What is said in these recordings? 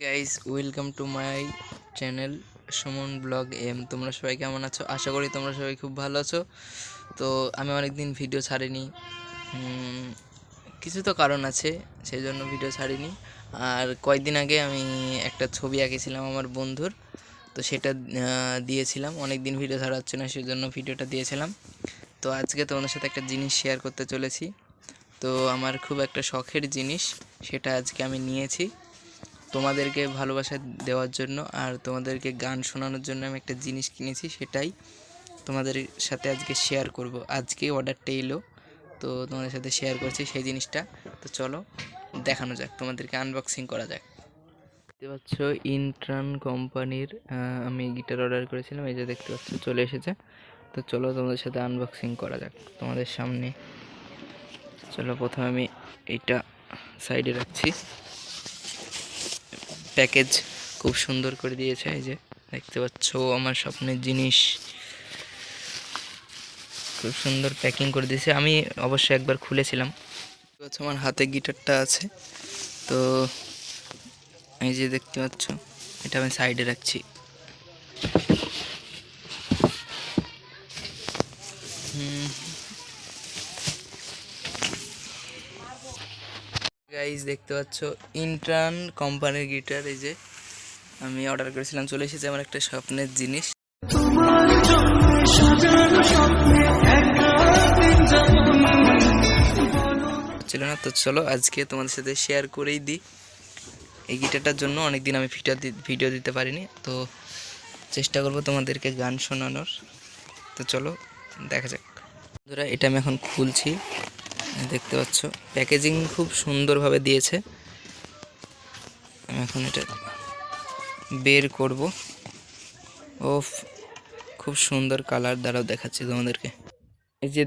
Guys, welcome to my channel Suman blog M. তোমরা সবাই কেমন আছো? আশা করি তোমরা সবাই খুব ভালো আছো। তো আমি অনেকদিন ভিডিও ছাড়িনি, কিছু তো কারণ আছে, সেই জন্য ভিডিও ছাড়িনি। আর কয়েকদিন আগে আমি একটা ছবি আঁকেছিলাম আমার বন্ধুর, তো সেটা দিয়েছিলাম। অনেক দিন ভিডিও ছাড়া হচ্ছে না, সেই জন্য ভিডিওটা দিয়েছিলাম। তো আজকে তোমাদের সাথে একটা জিনিস শেয়ার করতে চলেছি। তো আমার খুব একটা শখের জিনিস, সেটা আজকে আমি নিয়েছি তোমাদেরকে ভালোবাসা দেওয়ার জন্য আর তোমাদেরকে গান শোনানোর জন্য। আমি একটা জিনিস কিনেছি, সেটাই তোমাদের সাথে আজকে শেয়ার করব। আজকে অর্ডারটা এলো, তো তোমাদের সাথে শেয়ার করছি সেই জিনিসটা। তো চলো দেখানো যাক, তোমাদেরকে আনবক্সিং করা যাক। দেখতে পাচ্ছ ইন্ট্রান কোম্পানির আমি গিটার অর্ডার করেছিলাম, এই যে দেখতে পাচ্ছ চলে এসেছে। তো চলো তোমাদের সাথে আনবক্সিং করা যাক তোমাদের সামনে। চলো প্রথমে আমি এইটা সাইডে রাখছি। প্যাকেজ খুব সুন্দর করে দিয়েছে, এই যে দেখতে পাচ্ছ আমার স্বপ্নের জিনিস, খুব সুন্দর প্যাকিং করে দিয়েছে। আমি অবশ্যই একবার খুলেছিলাম। আমার হাতে গিটারটা আছে, তো এই যে দেখতে পাচ্ছ এটা আমি সাইডে রাখছি। গাইস দেখতে পাচ্ছ ইন্ট্রান কোম্পানির গিটার, এই যে আমি অর্ডার করেছিলাম, চলে এসেছে আমার একটা স্বপ্নের জিনিস। ছিল না, তো চলো আজকে তোমাদের সাথে শেয়ার করেই দিই। এই গিটারটার জন্য অনেকদিন আমি ভিডিও দিতে পারিনি, তো চেষ্টা করব তোমাদেরকে গান শোনানোর। তো চলো দেখা যাক বন্ধুরা। এটা আমি এখন খুলছি, দেখতে পাচ্ছ প্যাকেজিং খুব সুন্দরভাবে দিয়েছে। আমি এখন এটা বের করব। ওফ, খুব সুন্দর কালার, দ্বারাও দেখাচ্ছি তোমাদেরকে। এই যে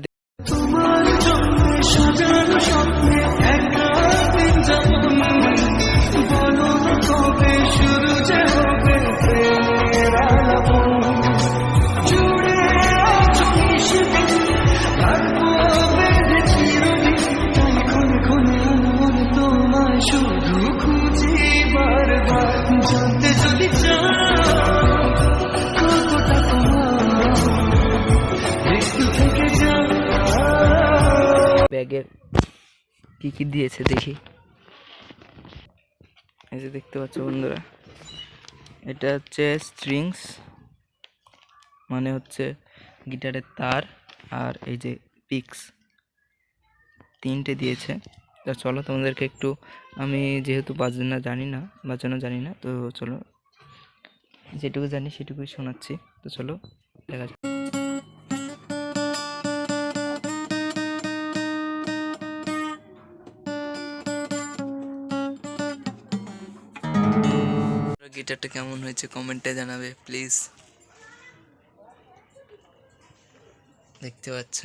ব্যাগের কি কি দিয়েছে দেখি। এই যে দেখতে পাচ্ছ বন্ধুরা, এটা হচ্ছে স্ট্রিংস, মানে হচ্ছে গিটারের তার, আর এই যে পিক্স, তিনটে দিয়েছে। তা চলো তোমাদেরকে একটু, আমি যেহেতু বাজানো জানি না, তো চলো যেটুকু জানি সেটুকুই শোনাচ্ছি। তো চলো দেখা যাক। গিটারটা কেমন হয়েছে কমেন্টে জানাবে প্লিজ। দেখতে পাচ্ছ